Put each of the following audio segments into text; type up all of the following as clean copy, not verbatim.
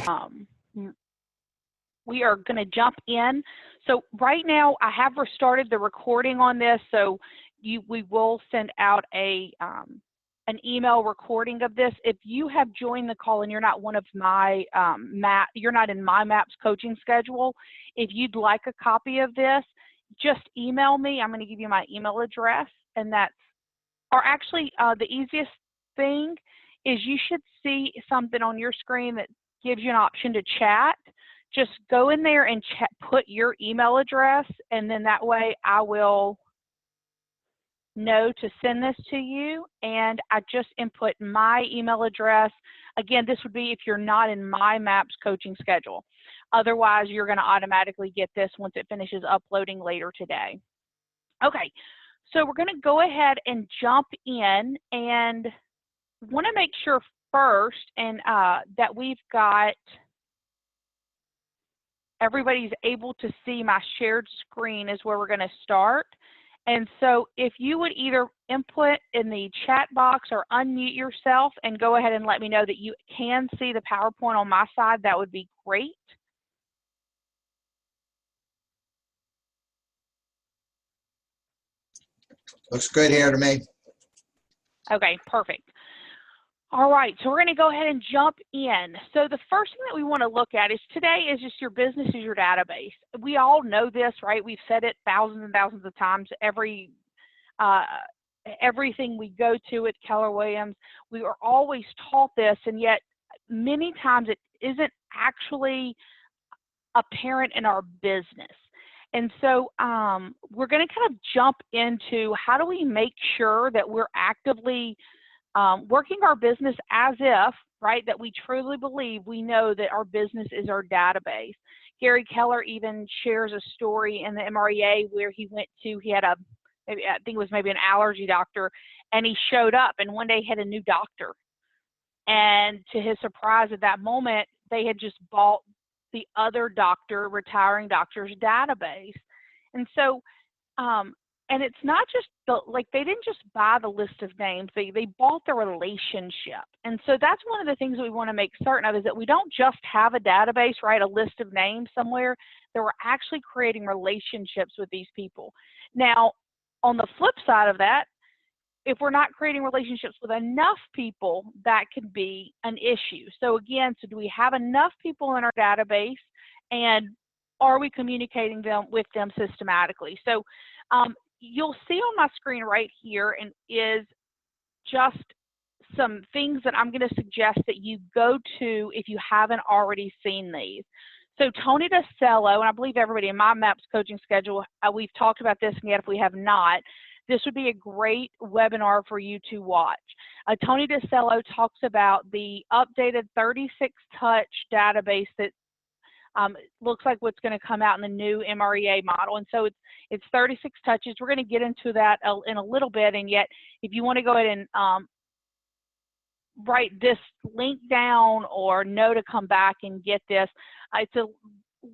um, we are going to jump in. So right now I have restarted the recording on this, so we will send out an email recording of this. If you have joined the call and you're not one of my you're not in my MAPS coaching schedule, if you'd like a copy of this, just email me. I'm going to give you my email address, and that's, or actually the easiest thing is you should see something on your screen that gives you an option to chat. Just go in there and put your email address, and then that way I will know to send this to you. And I just input my email address. Again, this would be if you're not in my MAPS coaching schedule. Otherwise, you're going to automatically get this once it finishes uploading later today. Okay, so we're going to go ahead and jump in, and want to make sure first and that we've got everybody's able to see my shared screen is where we're going to start. And so if you would either input in the chat box or unmute yourself and go ahead and let me know that you can see the PowerPoint on my side, that would be great. Looks good here to me. Okay, perfect. All right, so we're going to go ahead and jump in. So the first thing that we want to look at is today is just your business is your database. We all know this, right? We've said it thousands and thousands of times. Everything we go to at Keller Williams, we are always taught this, and yet many times it isn't actually apparent in our business. And so we're going to kind of jump into how do we make sure that we're actively working our business as if, right, that we truly believe we know that our business is our database. Gary Keller even shares a story in the MREA where he went to, he had I think it was maybe an allergy doctor, and he showed up, and one day he had a new doctor. And to his surprise at that moment, they had just bought the other doctor, retiring doctor's database. And so, and it's not just they didn't just buy the list of names, they bought the relationship. And so that's one of the things that we want to make certain of, is that we don't just have a database, right, a list of names somewhere, that we're actually creating relationships with these people. Now, on the flip side of that, if we're not creating relationships with enough people, that could be an issue. So again, so do we have enough people in our database, and are we communicating with them systematically? So you'll see on my screen right here and is just some things that I'm going to suggest that you go to if you haven't already seen these. So Tony DeCello, and I believe everybody in my MAPS coaching schedule, we've talked about this, and yet if we have not, this would be a great webinar for you to watch. Tony DeCello talks about the updated 36-touch database that looks like what's going to come out in the new MREA model. And so it's 36 touches. We're going to get into that in a little bit, and yet if you want to go ahead and write this link down or know to come back and get this, it's a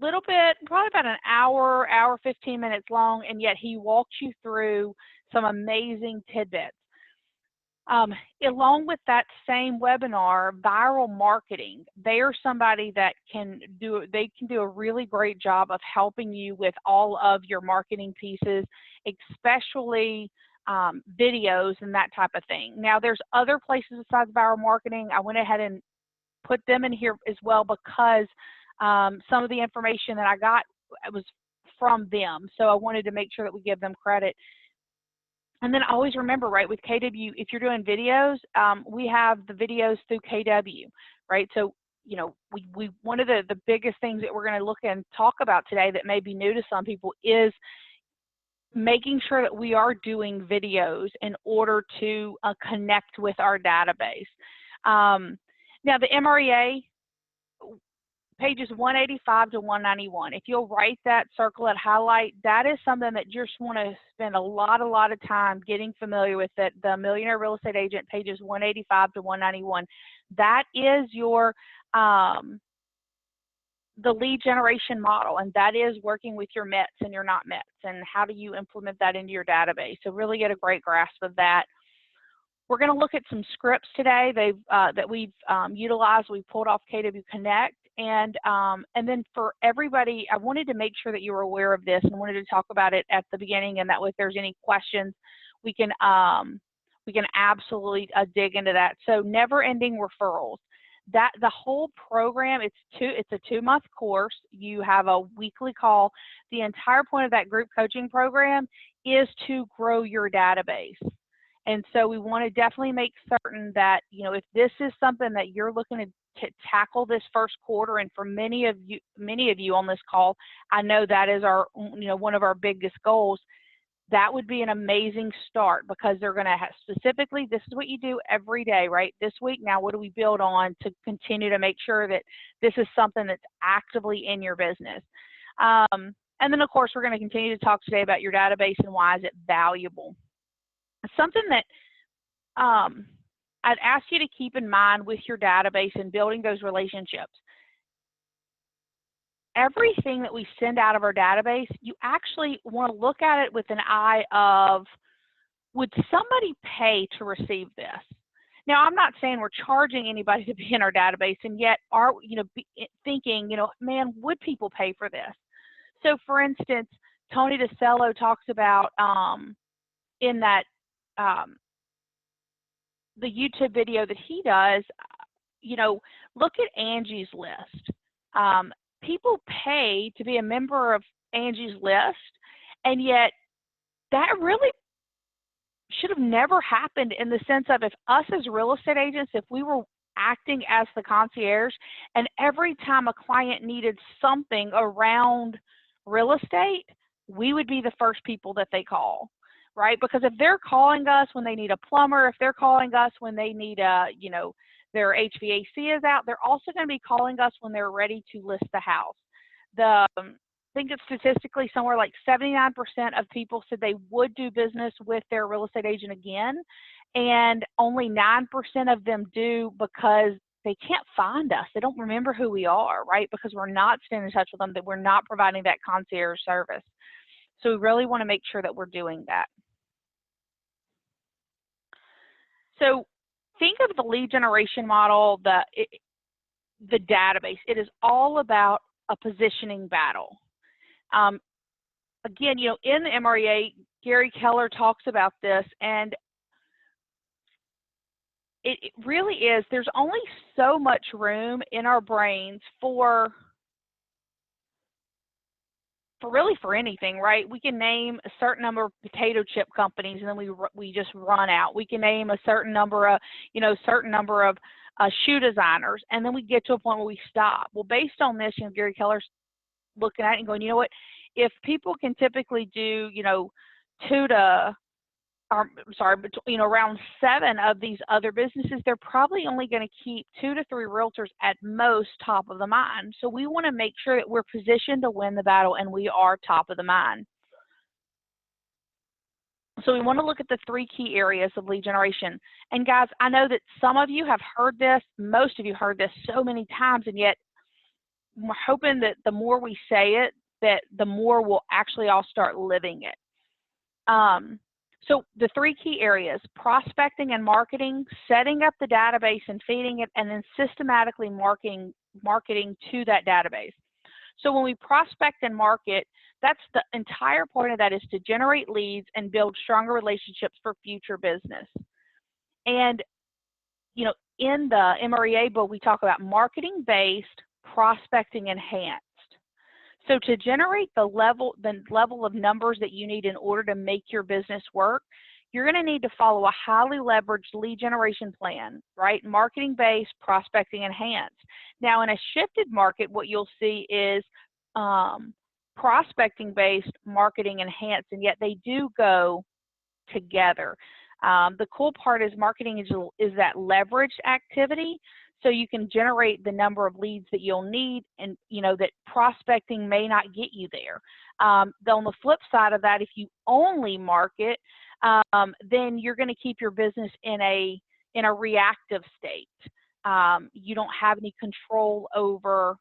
little bit, probably about an hour, 15 minutes long, and yet he walks you through some amazing tidbits. Along with that same webinar, Viral Marketing, they are somebody that can do a really great job of helping you with all of your marketing pieces, especially videos and that type of thing. Now, there's other places besides Viral Marketing. I went ahead and put them in here as well because some of the information that I got was from them. So I wanted to make sure that we give them credit. And then always remember, right, with KW, if you're doing videos, we have the videos through KW, right? So, you know, we one of the biggest things that we're going to look and talk about today that may be new to some people is making sure that we are doing videos in order to connect with our database. Now, the MREA, pages 185 to 191. If you'll write that, circle it, highlight, that is something that you just want to spend a lot of time getting familiar with it. The Millionaire Real Estate Agent, pages 185 to 191. That is your the lead generation model, and that is working with your METs and your not METs, and how do you implement that into your database. So really get a great grasp of that. We're going to look at some scripts today that we've utilized. We pulled off KW Connect, And then for everybody, I wanted to make sure that you were aware of this and wanted to talk about it at the beginning, and that way if there's any questions, we can absolutely dig into that. So never-ending referrals. That the whole program, it's a 2-month course. You have a weekly call. The entire point of that group coaching program is to grow your database. And so we want to definitely make certain that, you know, if this is something that you're looking to tackle this first quarter, and for many of you on this call, I know that is our, you know, one of our biggest goals. That would be an amazing start, because they're going to have specifically, this is what you do every day, right? This week, now what do we build on to continue to make sure that this is something that's actively in your business? And then, of course, we're going to continue to talk today about your database and why is it valuable. Something that I'd ask you to keep in mind with your database and building those relationships. Everything that we send out of our database, you actually want to look at it with an eye of, would somebody pay to receive this? Now, I'm not saying we're charging anybody to be in our database, and yet are, you know, thinking, you know, man, would people pay for this? So, for instance, Tony DeCello talks about in that the YouTube video that he does, you know, look at Angie's List. People pay to be a member of Angie's List, and yet that really should have never happened, in the sense of, if us as real estate agents, if we were acting as the concierge, and every time a client needed something around real estate, we would be the first people that they call, right? Because if they're calling us when they need a plumber, if they're calling us when they need a, you know, their HVAC is out, they're also going to be calling us when they're ready to list the house. I think it's statistically somewhere like 79% of people said they would do business with their real estate agent again, and only 9% of them do because they can't find us. They don't remember who we are, right? Because we're not staying in touch with them, that we're not providing that concierge service. So we really want to make sure that we're doing that. So think of the lead generation model, the database. It is all about a positioning battle. Again, you know, in the MREA, Gary Keller talks about this, and it really is, there's only so much room in our brains for anything, right? We can name a certain number of potato chip companies, and then we just run out. We can name a certain number of, you know, shoe designers, and then we get to a point where we stop. Well, based on this, you know, Gary Keller's looking at it and going, you know what, if people can typically do, you know, around 7 of these other businesses, they're probably only going to keep 2 to 3 realtors at most top of the mind. So we want to make sure that we're positioned to win the battle, and we are top of the mind. So we want to look at the 3 key areas of lead generation. And guys, I know that some of you have heard this, most of you heard this so many times, and yet we're hoping that the more we say it, that the more we'll actually all start living it. So the 3 key areas: prospecting and marketing, setting up the database and feeding it, and then systematically marketing to that database. So when we prospect and market, that's the entire point of that, is to generate leads and build stronger relationships for future business. And, you know, in the MREA book, we talk about marketing-based, prospecting enhanced. So to generate the level of numbers that you need in order to make your business work, you're going to need to follow a highly leveraged lead generation plan, right? Marketing-based, prospecting enhanced. Now, in a shifted market, what you'll see is prospecting-based, marketing enhanced, and yet they do go together. The cool part is marketing is that leveraged activity, so you can generate the number of leads that you'll need, and you know that prospecting may not get you there. Though on the flip side of that, if you only market, then you're going to keep your business in a reactive state. You don't have any control over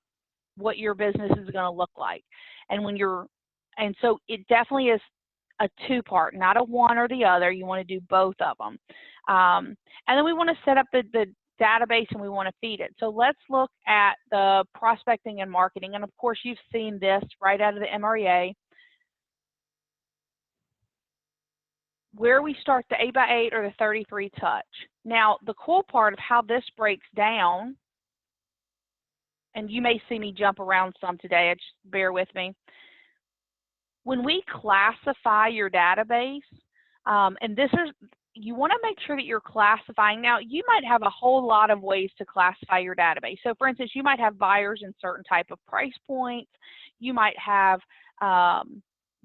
what your business is going to look like. And so it definitely is a 2-part, not a one or the other. You want to do both of them. And then we want to set up the database and we want to feed it. So let's look at the prospecting and marketing. And of course, you've seen this right out of the MREA, where we start the 8x8 or the 33 touch. Now, the cool part of how this breaks down, and you may see me jump around some today, just bear with me. When we classify your database, and this is, you want to make sure that you're classifying. Now, you might have a whole lot of ways to classify your database. So for instance, you might have buyers in certain type of price points. You might have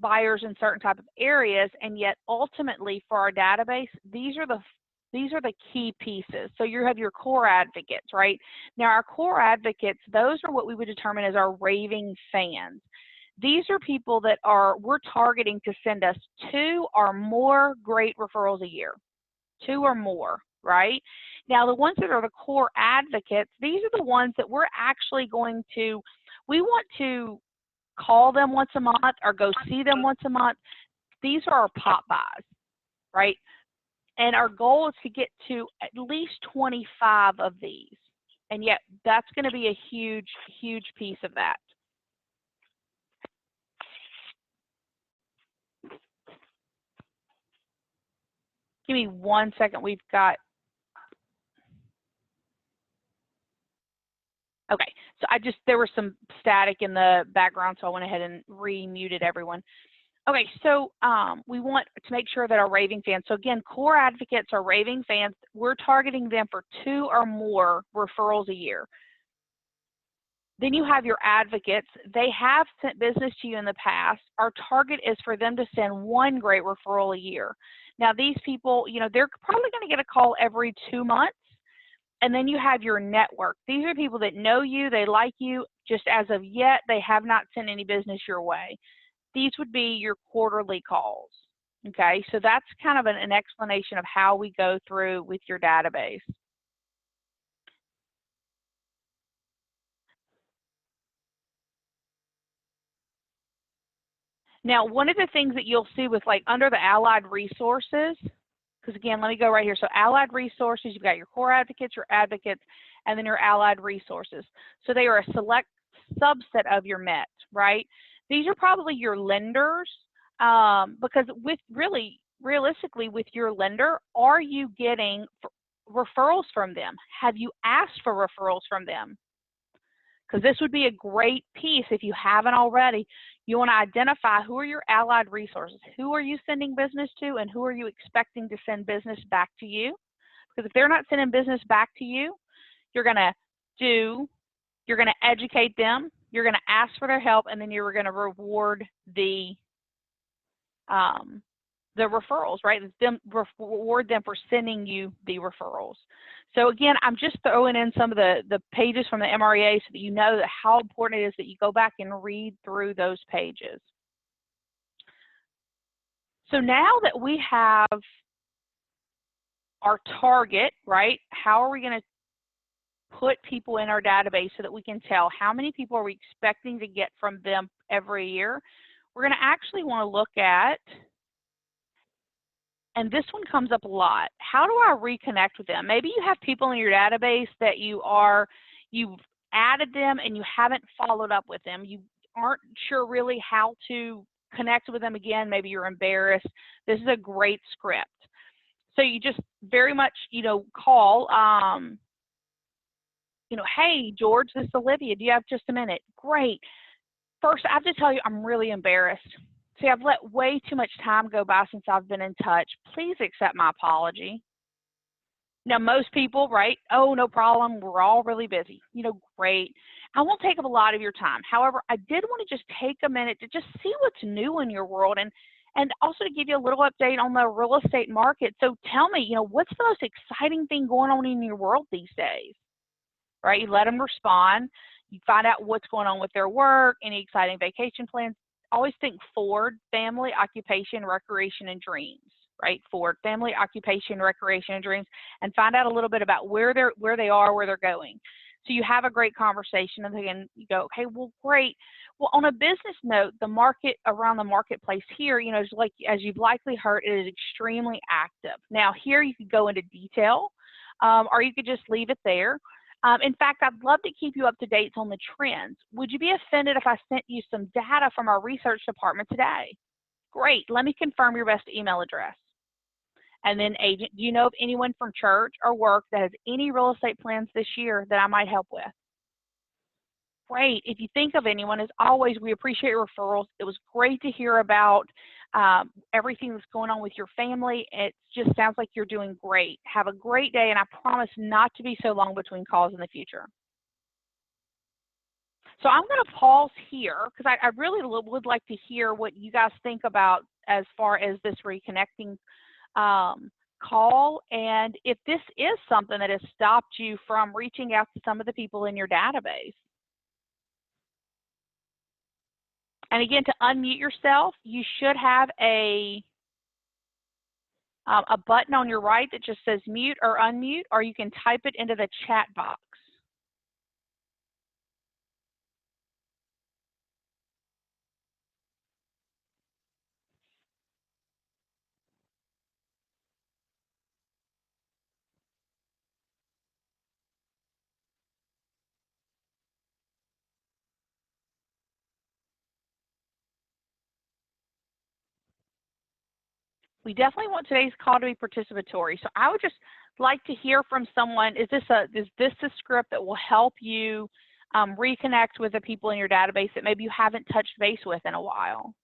buyers in certain type of areas, and yet ultimately for our database, these are the key pieces. So you have your core advocates, right? Now our core advocates, those are what we would determine as our raving fans. These are people that we're targeting to send us 2 or more great referrals a year. 2 or more, right? Now the ones that are the core advocates, these are the ones that we're actually we want to call them once a month or go see them once a month. These are our pop buys, right? And our goal is to get to at least 25 of these. And yet that's going to be a huge, huge piece of that. Give me 1 second. We've got, okay. So there was some static in the background, so I went ahead and re-muted everyone. Okay, so we want to make sure that our raving fans, so again, core advocates are raving fans. We're targeting them for 2 or more referrals a year. Then you have your advocates. They have sent business to you in the past. Our target is for them to send 1 great referral a year. Now these people, you know, they're probably going to get a call every 2 months. And then you have your network. These are people that know you, they like you, just as of yet, they have not sent any business your way. These would be your quarterly calls. Okay, so that's kind of an explanation of how we go through with your database. Now, one of the things that you'll see with like under the allied resources, because again, let me go right here. So allied resources, you've got your core advocates, and then your allied resources. So they are a select subset of your MET, right? These are probably your lenders, because realistically with your lender, are you getting referrals from them? Have you asked for referrals from them? Because this would be a great piece if you haven't already. You want to identify who are your allied resources, who are you sending business to, and who are you expecting to send business back to you? Because if they're not sending business back to you, you're going to educate them, you're going to ask for their help, and then you're going to reward the referrals, right? Reward them for sending you the referrals. So again, I'm just throwing in some of the pages from the MREA so that you know that how important it is that you go back and read through those pages. So now that we have our target, right, how are we going to put people in our database so that we can tell how many people are we expecting to get from them every year? We're going to actually want to look at, and this one comes up a lot, how do I reconnect with them? Maybe you have people in your database that you've added them and you haven't followed up with them. You aren't sure really how to connect with them again. Maybe you're embarrassed. This is a great script. So you just very much, call, hey, George, this is Olivia. Do you have just a minute? Great. First, I have to tell you, I'm really embarrassed. See, I've let way too much time go by since I've been in touch. Please accept my apology. Now, most people, right? Oh, no problem. We're all really busy. Great. I won't take up a lot of your time. However, I did want to just take a minute to just see what's new in your world and also to give you a little update on the real estate market. So tell me, what's the most exciting thing going on in your world these days? Right? You let them respond. You find out what's going on with their work, any exciting vacation plans. Always think forward, family, occupation, recreation, and dreams, right? Forward, family, occupation, recreation, and dreams, and find out a little bit about where they are, where they're going. So you have a great conversation, and then you go, okay, well, great. Well, on a business note, the market around the marketplace here, is like, as you've likely heard, it is extremely active. Now, here you could go into detail or you could just leave it there. In fact, I'd love to keep you up to date on the trends. Would you be offended if I sent you some data from our research department today? Great. Let me confirm your best email address. And then, agent, do you know of anyone from church or work that has any real estate plans this year that I might help with? Great. If you think of anyone, as always, we appreciate referrals. It was great to hear about everything that's going on with your family. It just sounds like you're doing great. Have a great day, and I promise not to be so long between calls in the future. So I'm going to pause here because I really would like to hear what you guys think about as far as this reconnecting call, and if this is something that has stopped you from reaching out to some of the people in your database. And again, to unmute yourself, you should have a button on your right that just says mute or unmute, or you can type it into the chat box. We definitely want today's call to be participatory. So I would just like to hear from someone. Is this a script that will help you reconnect with the people in your database that maybe you haven't touched base with in a while?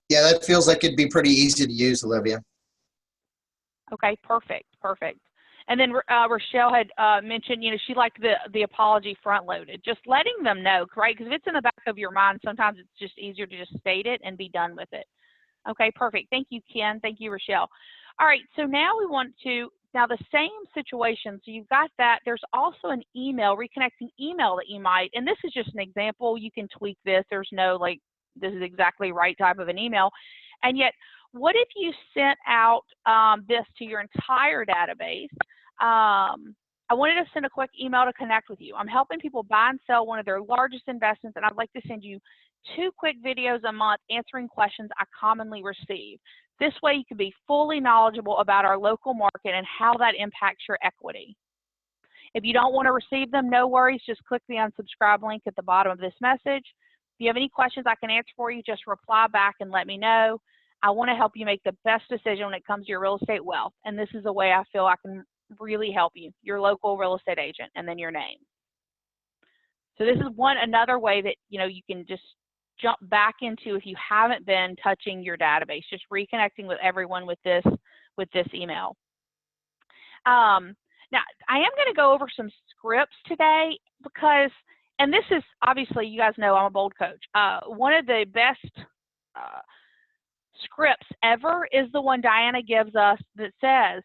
Yeah, that feels like it'd be pretty easy to use, Olivia. Okay, perfect, perfect. And then Rochelle had mentioned, you know, she liked the apology front loaded. Just letting them know, right? Because if it's in the back of your mind, sometimes it's just easier to just state it and be done with it. Okay, perfect. Thank you, Ken. Thank you, Rochelle. All right, so now we want to, now the same situation, so you've got that. There's also an email, reconnecting email that you might, and this is just an example. You can tweak this. There's no, like, this is exactly right type of an email. And yet, what if you sent out this to your entire database? I wanted to send a quick email to connect with you. I'm helping people buy and sell one of their largest investments, and I'd like to send you 2 quick videos a month answering questions I commonly receive. This way you can be fully knowledgeable about our local market and how that impacts your equity. If you don't want to receive them, no worries. Just click the unsubscribe link at the bottom of this message. If you have any questions I can answer for you, just reply back and let me know. I want to help you make the best decision when it comes to your real estate wealth. And this is a way I feel I can really help you, your local real estate agent, and then your name. So this is another way that, you know, you can just jump back into if you haven't been touching your database, just reconnecting with everyone with this email. Now, I am going to go over some scripts today because, and this is obviously, you guys know I'm a bold coach. One of the best scripts ever is the one Diana gives us that says,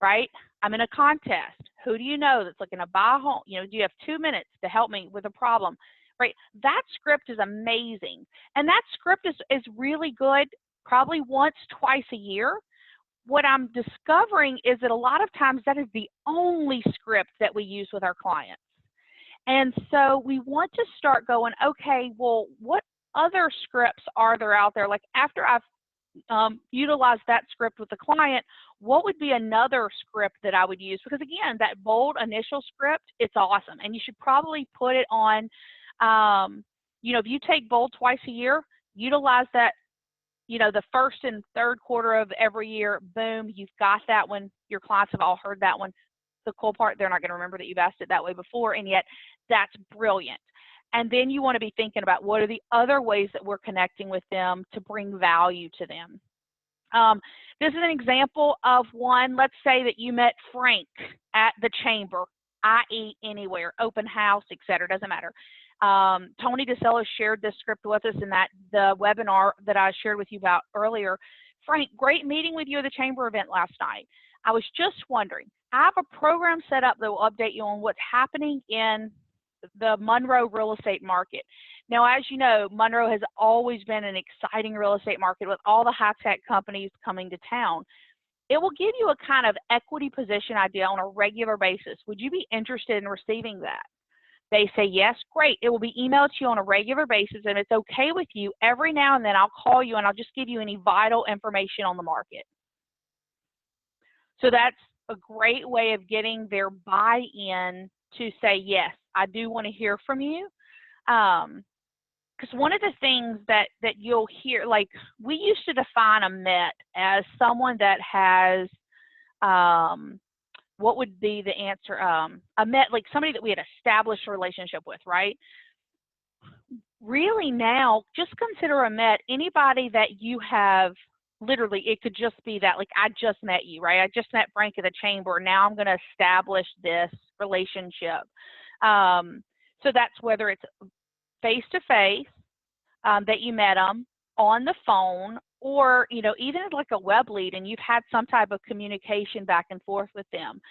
right, I'm in a contest. Who do you know that's looking to buy a home? You know, do you have 2 minutes to help me with a problem? Right, that script is amazing. And that script is really good probably once, twice a year. What I'm discovering is that a lot of times that is the only script that we use with our clients. And so we want to start going, okay, well, what other scripts are there out there? Like after I've utilized that script with the client, what would be another script that I would use? Because again, that bold initial script, it's awesome. And you should probably put it on, you know, if you take bold twice a year, utilize that, you know, the first and third quarter of every year, boom, you've got that one. Your clients have all heard that one. The cool part, they're not going to remember that you've asked it that way before, and yet that's brilliant. And then you want to be thinking about what are the other ways that we're connecting with them to bring value to them. This is an example of one. Let's say that you met Frank at the chamber, i.e. anywhere, open house, etc. Doesn't matter. Tony DeSello shared this script with us in the webinar that I shared with you about earlier. Frank, great meeting with you at the chamber event last night. I was just wondering, I have a program set up that will update you on what's happening in the Monroe real estate market. Now, as you know, Monroe has always been an exciting real estate market with all the high-tech companies coming to town. It will give you a kind of equity position idea on a regular basis. Would you be interested in receiving that? They say, yes, great. It will be emailed to you on a regular basis, and it's okay with you. Every now and then I'll call you and I'll just give you any vital information on the market. So that's a great way of getting their buy-in to say, yes, I do want to hear from you. Because one of the things that you'll hear, like we used to define a MET as someone that has, what would be the answer? A MET, like somebody that we had established a relationship with, right? Really now, just consider a MET anybody that you have, literally, it could just be that, like, I just met you, right? I just met Frank at the chamber. Now I'm going to establish this relationship. So that's whether it's face-to-face, that you met them, on the phone, or, you know, even like a web lead and you've had some type of communication back and forth with them,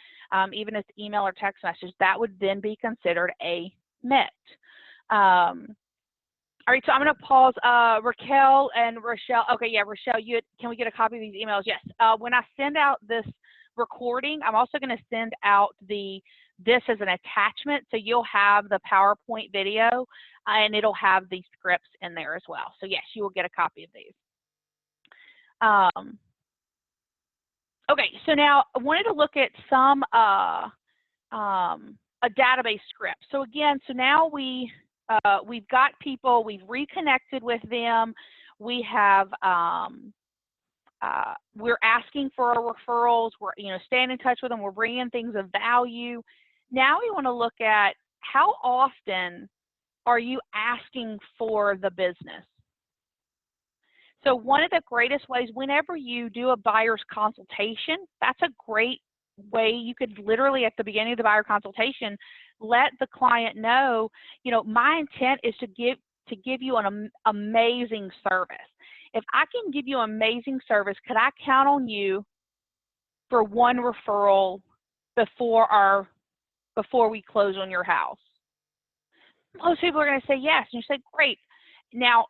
even if it's email or text message, that would then be considered a MET. All right, so I'm going to pause. Raquel and Rochelle. Okay, yeah, Rochelle, can we get a copy of these emails? Yes. When I send out this recording, I'm also going to send out this as an attachment, so you'll have the PowerPoint video, and it'll have the scripts in there as well. So yes, you will get a copy of these. Okay, so now I wanted to look at some a database script. So again, so now we've got people, we've reconnected with them, we have we're asking for our referrals, we're staying in touch with them, we're bringing things of value. Now we want to look at how often are you asking for the business. So one of the greatest ways, whenever you do a buyer's consultation, that's a great way. You could literally at the beginning of the buyer consultation let the client know, my intent is to give you an amazing service. If I can give you amazing service, could I count on you for one referral before we close on your house? Most people are going to say yes, and you say great. Now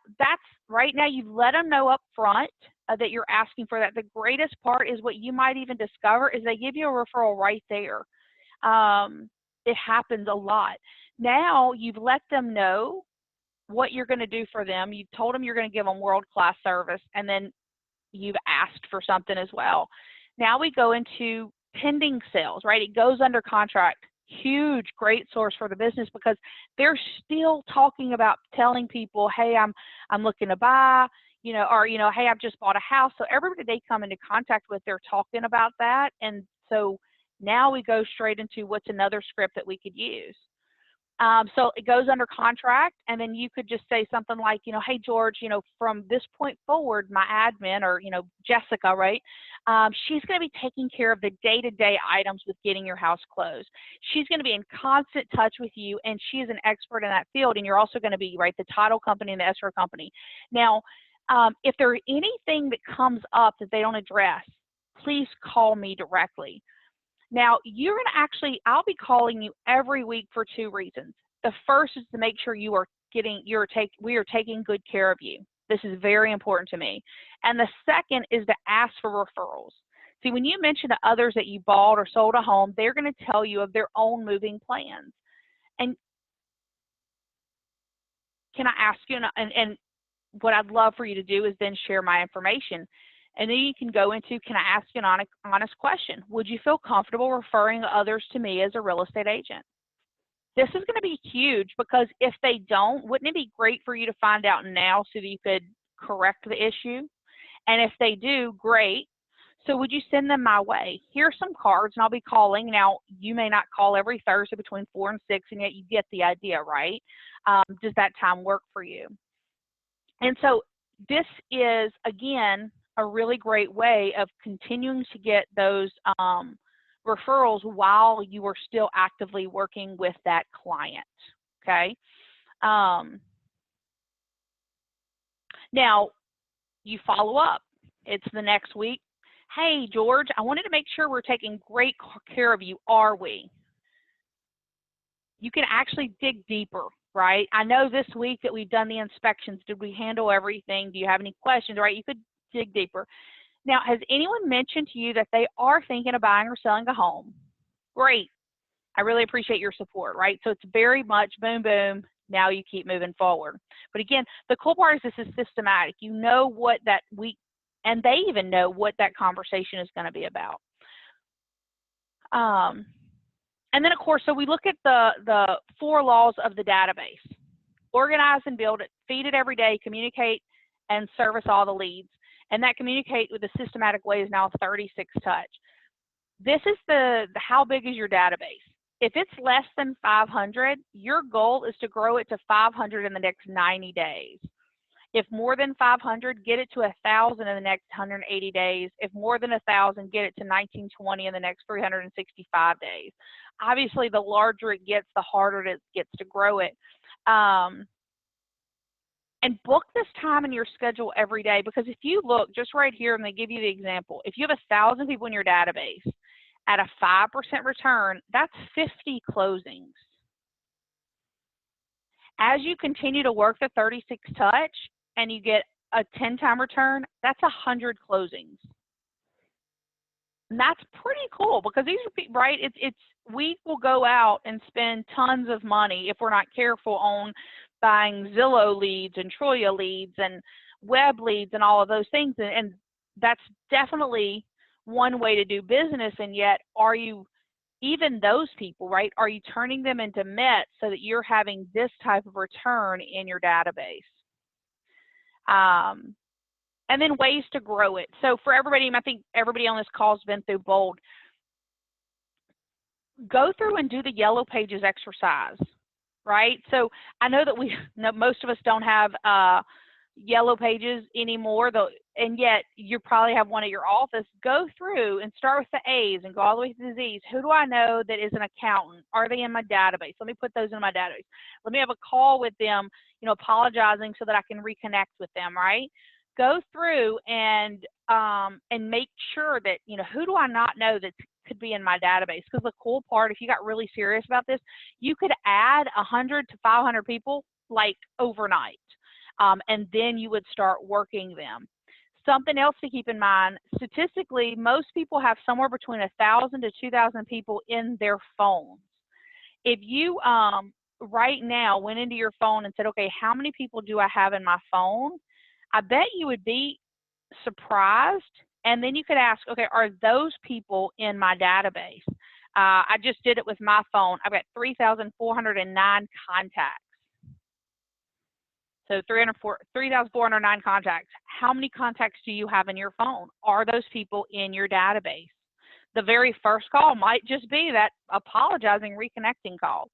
right now you've let them know up front that you're asking for that. The greatest part is what you might even discover is they give you a referral right there. It happens a lot. Now you've let them know what you're going to do for them. You've told them you're going to give them world-class service, and then you've asked for something as well. Now we go into pending sales, right? It goes under contract. Huge, great source for the business because they're still talking about telling people, hey, I'm looking to buy, or, hey, I've just bought a house. So everybody they come into contact with, they're talking about that. And so now we go straight into what's another script that we could use. So it goes under contract, and then you could just say something like, hey, George, from this point forward, my admin or, Jessica, right? She's going to be taking care of the day-to-day items with getting your house closed. She's going to be in constant touch with you, and she is an expert in that field, and you're also going to be, right, the title company and the escrow company. Now, if there's anything that comes up that they don't address, please call me directly. Now, you're going to actually, I'll be calling you every week for two reasons. The first is to make sure we are taking good care of you. This is very important to me. And the second is to ask for referrals. See, when you mention to others that you bought or sold a home, they're going to tell you of their own moving plans. And can I ask you, and what I'd love for you to do is then share my information. And then you can go into, can I ask you an honest question? Would you feel comfortable referring others to me as a real estate agent? This is going to be huge because if they don't, wouldn't it be great for you to find out now so that you could correct the issue? And if they do, great. So would you send them my way? Here's some cards, and I'll be calling. Now, you may not call every Thursday between 4 and 6, and yet you get the idea, right? Does that time work for you? And so this is, again, a really great way of continuing to get those referrals while you are still actively working with that client, okay? Now, you follow up. It's the next week. Hey, George, I wanted to make sure we're taking great care of you. Are we? You can actually dig deeper, right? I know this week that we've done the inspections. Did we handle everything? Do you have any questions, right? You could dig deeper. Now, has anyone mentioned to you that they are thinking of buying or selling a home? Great. I really appreciate your support, right? So it's very much boom, boom. Now you keep moving forward. But again, the cool part is this is systematic. You know what that week, and they even know what that conversation is going to be about. And then, of course, so we look at the 4 laws of the database. Organize and build it, feed it every day, communicate and service all the leads. And that communicate with a systematic way is now 36 touch. This is the how big is your database? If it's less than 500, your goal is to grow it to 500 in the next 90 days. If more than 500, get it to 1,000 in the next 180 days. If more than 1,000, get it to 1920 in the next 365 days. Obviously, the larger it gets, the harder it gets to grow it. And book this time in your schedule every day, because if you look just right here, and they give you the example, if you have 1,000 people in your database at a 5% return, that's 50 closings. As you continue to work the 36 touch and you get a 10-time return, that's 100 closings. And that's pretty cool, because these are people, right? We will go out and spend tons of money if we're not careful on buying Zillow leads and Troya leads and web leads and all of those things. And that's definitely one way to do business. And yet, are you, even those people, right, are you turning them into MET so that you're having this type of return in your database? And then ways to grow it. So for everybody, I think everybody on this call has been through BOLD. Go through and do the Yellow Pages exercise, right? So I know that most of us don't have Yellow Pages anymore, though, and yet you probably have one at your office. Go through and start with the A's and go all the way to the Z's. Who do I know that is an accountant? Are they in my database? Let me put those in my database. Let me have a call with them, apologizing so that I can reconnect with them, right? Go through and make sure that, who do I not know that could be in my database? Because the cool part, if you got really serious about this, you could add 100 to 500 people like overnight, and then you would start working them. Something else to keep in mind, statistically, most people have somewhere between 1,000 to 2,000 people in their phones. If you right now went into your phone and said, okay, how many people do I have in my phone? I bet you would be surprised. And then you could ask, okay, are those people in my database? I just did it with my phone. I've got 3,409 contacts. So 3,409 contacts. How many contacts do you have in your phone? Are those people in your database? The very first call might just be that apologizing, reconnecting call.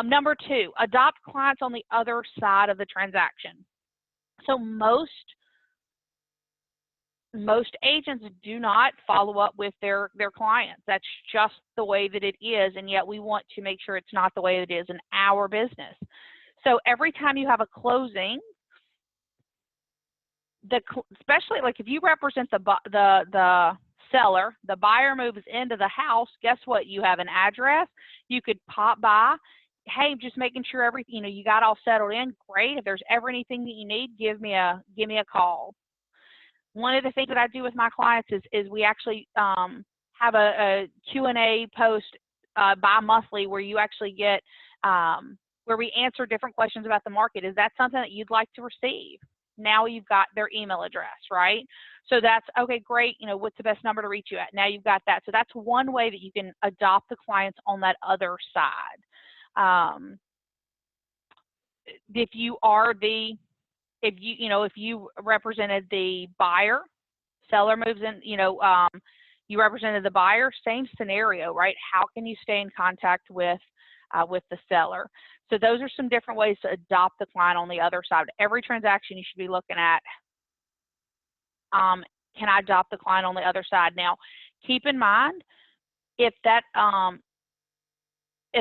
Number 2, adopt clients on the other side of the transaction. So most agents do not follow up with their clients. That's just the way that it is, and yet we want to make sure it's not the way it is in our business. So every time you have a closing, especially like if you represent the seller, the buyer moves into the house, guess what? You have an address. You could pop by. Hey, just making sure everything, you got all settled in. Great. If there's ever anything that you need, give me a call. One of the things that I do with my clients is we actually have a Q&A post bi-monthly where you actually get, where we answer different questions about the market. Is that something that you'd like to receive? Now you've got their email address, right? So that's, okay, great, what's the best number to reach you at? Now you've got that. So that's one way that you can adopt the clients on that other side. If you are if you represented the buyer, seller moves in, you represented the buyer, same scenario, right? How can you stay in contact with the seller? So those are some different ways to adopt the client on the other side. Every transaction you should be looking at, can I adopt the client on the other side? Now, keep in mind, if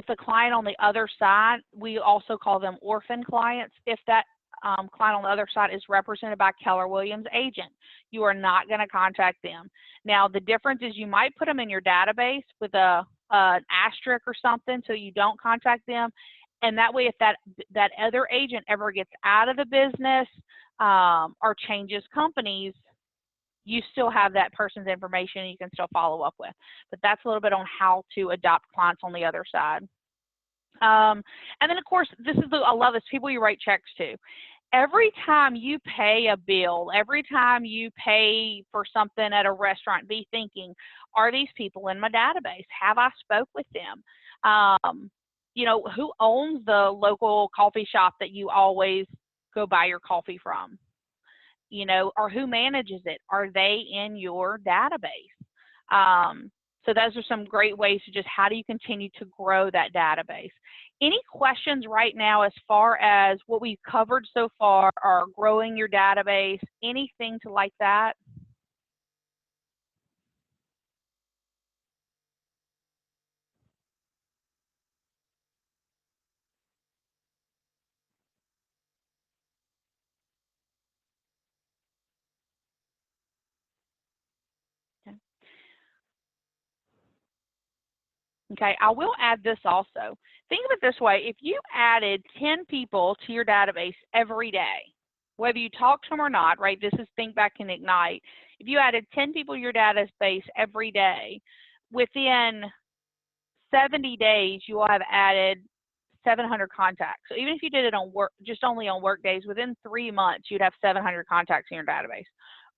the client on the other side, we also call them orphan clients. If that client on the other side is represented by Keller Williams agent, you are not going to contact them. Now, the difference is you might put them in your database with an asterisk or something so you don't contact them. And that way, if that other agent ever gets out of the business or changes companies, you still have that person's information and you can still follow up with. But that's a little bit on how to adopt clients on the other side. And then, of course, I love this, people you write checks to. Every time you pay a bill, every time you pay for something at a restaurant, be thinking, are these people in my database? Have I spoke with them? You know, who owns the local coffee shop that you always go buy your coffee from? You know, or who manages it? Are they in your database? So those are some great ways to just how do you continue to grow that database. Any questions right now as far as what we've covered so far, or growing your database, anything to like that? Okay, I will add this also. Think of it this way. If you added 10 people to your database every day, whether you talk to them or not, right? This is Think Back and Ignite. If you added 10 people to your database every day, within 70 days, you will have added 700 contacts. So even if you did it on work, just only on work days, within 3 months, you'd have 700 contacts in your database.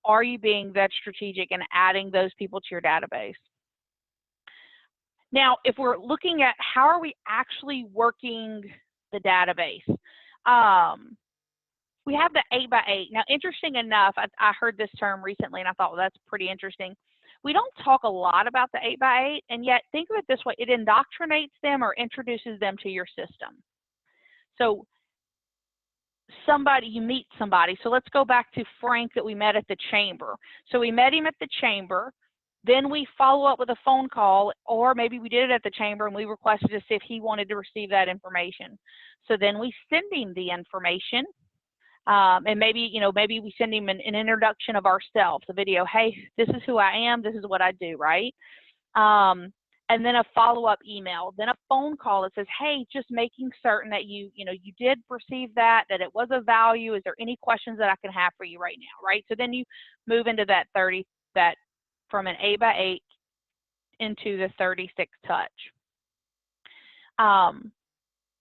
Are you being that strategic and adding those people to your database? Now, if we're looking at how are we actually working the database, we have the 8x8. Now, interesting enough, I heard this term recently, and I thought, well, that's pretty interesting. We don't talk a lot about the 8x8, and yet think of it this way. It indoctrinates them or introduces them to your system. So you meet somebody. So let's go back to Frank that we met at the chamber. So we met him at the chamber. Then we follow up with a phone call, or maybe we did it at the chamber and we requested to see if he wanted to receive that information. So then we send him the information, and maybe, you know, maybe we send him an introduction of ourselves, a video. Hey, this is who I am. This is what I do, right? And then a follow-up email, then a phone call that says, hey, just making certain that you did receive that it was of value. Is there any questions that I can have for you right now, right? So then you move into that from an 8x8 into the 36 touch.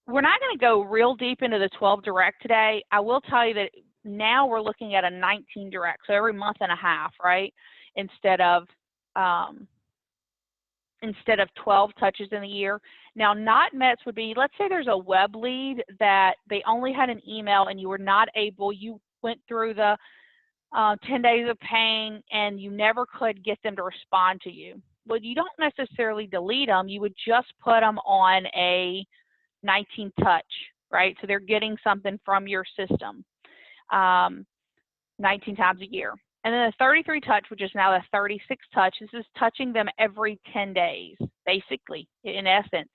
We're not going to go real deep into the 12 direct today. I will tell you that now we're looking at a 19 direct, so every month and a half, right? Instead of 12 touches in a year. Now, not Mets would be, let's say there's a web lead that they only had an email and you were not able, you went through the 10 days of pain and you never could get them to respond to you. Well, you don't necessarily delete them. You would just put them on a 19 touch, right? So they're getting something from your system 19 times a year. And then the 33 touch, which is now the 36 touch, this is touching them every 10 days, basically, in essence.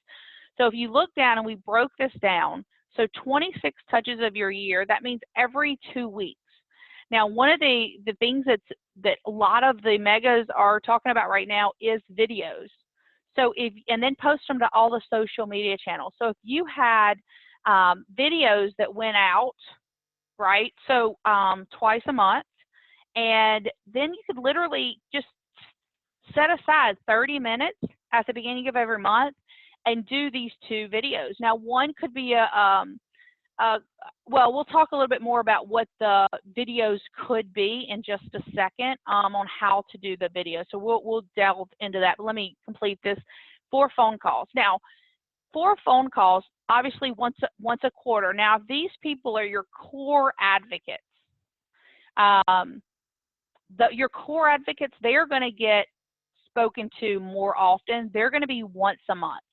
So if you look down and we broke this down, so 26 touches of your year, that means every 2 weeks. Now, one of the things that a lot of the megas are talking about right now is videos. So and then post them to all the social media channels. So if you had videos that went out, right, so twice a month, and then you could literally just set aside 30 minutes at the beginning of every month and do these 2 videos. Now, one could be well, we'll talk a little bit more about what the videos could be in just a second on how to do the video. So we'll delve into that. But let me complete this. 4 phone calls. Now, 4 phone calls, obviously once a quarter. Now, if these people are your core advocates, your core advocates, they are going to get spoken to more often. They're going to be once a month.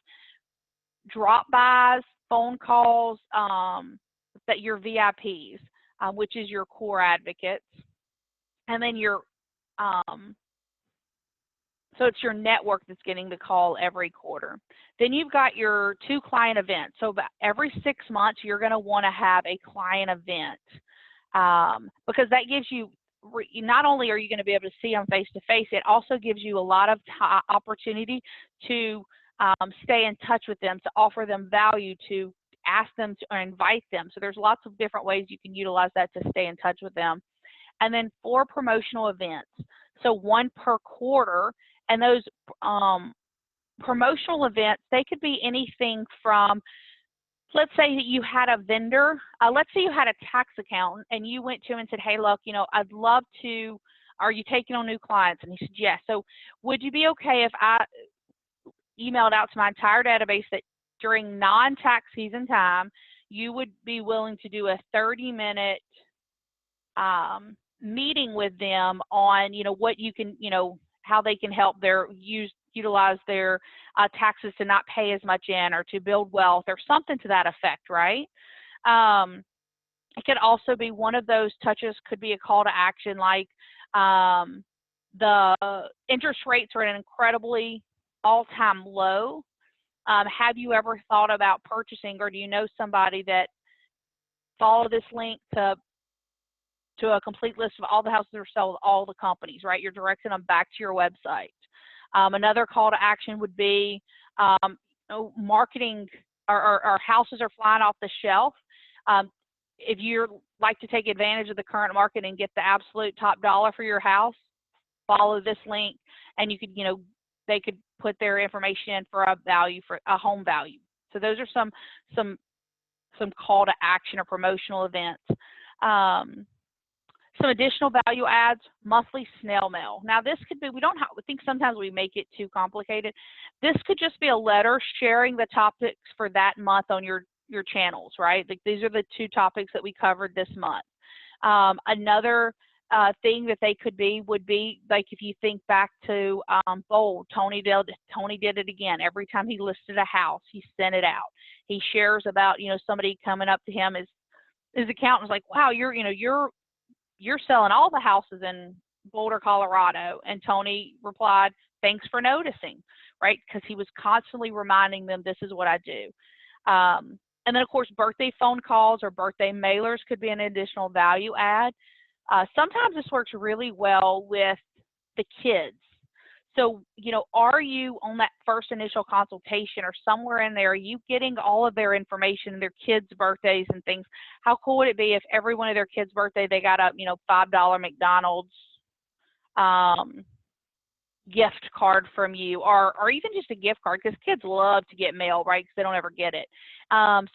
Drop-bys, phone calls, that your VIPs, which is your core advocates, and then your so it's your network that's getting the call every quarter. Then you've got your 2 client events. So about every 6 months, you're going to want to have a client event because that gives you, not only are you going to be able to see them face to face, it also gives you a lot of opportunity to stay in touch with them, to offer them value, to ask them to, or invite them. So there's lots of different ways you can utilize that to stay in touch with them. And then 4 promotional events. So 1 per quarter. And those promotional events, they could be anything from, let's say that you had a vendor, let's say you had a tax accountant and you went to him and said, hey, look, you know, I'd love to are you taking on new clients? And he said, yes. So would you be okay if I emailed out to my entire database that during non-tax season time, you would be willing to do a 30-minute meeting with them on, what you can, how they can help utilize their taxes to not pay as much in, or to build wealth, or something to that effect, right? It could also be one of those touches, could be a call to action, like the interest rates are at an incredibly all-time low. Have you ever thought about purchasing, or do you know somebody that follow this link to a complete list of all the houses that are sold, all the companies, right? You're directing them back to your website. Another call to action would be marketing. Our houses are flying off the shelf. If you like to take advantage of the current market and get the absolute top dollar for your house, follow this link, and you could, they could put their information in for a value, for a home value. So those are some call to action or promotional events. Some additional value adds, monthly snail mail. Now this could be, we think sometimes we make it too complicated. This could just be a letter sharing the topics for that month on your channels, right? Like, these are the 2 topics that we covered this month. Another thing that they would be like, if you think back to Bold, Tony did it again. Every time he listed a house, he sent it out. He shares about, somebody coming up to him, his accountant's like, wow, you're selling all the houses in Boulder, Colorado. And Tony replied, thanks for noticing, right? Because he was constantly reminding them, this is what I do. And then, of course, birthday phone calls or birthday mailers could be an additional value add. Sometimes this works really well with the kids. So, are you on that first initial consultation, or somewhere in there, are you getting all of their information, their kids' birthdays and things? How cool would it be if every one of their kids' birthday, they got a, $5 McDonald's gift card from you, or even just a gift card, because kids love to get mail, right? Because they don't ever get it.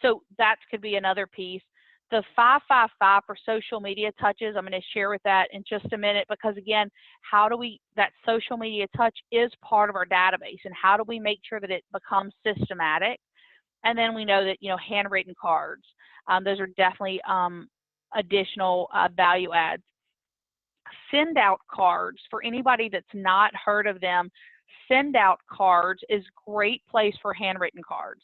So that could be another piece. The 555 for social media touches, I'm going to share with that in just a minute, because again, that social media touch is part of our database, and how do we make sure that it becomes systematic? And then we know that, handwritten cards, those are definitely additional value adds. Send out cards, for anybody that's not heard of them, send out cards is a great place for handwritten cards.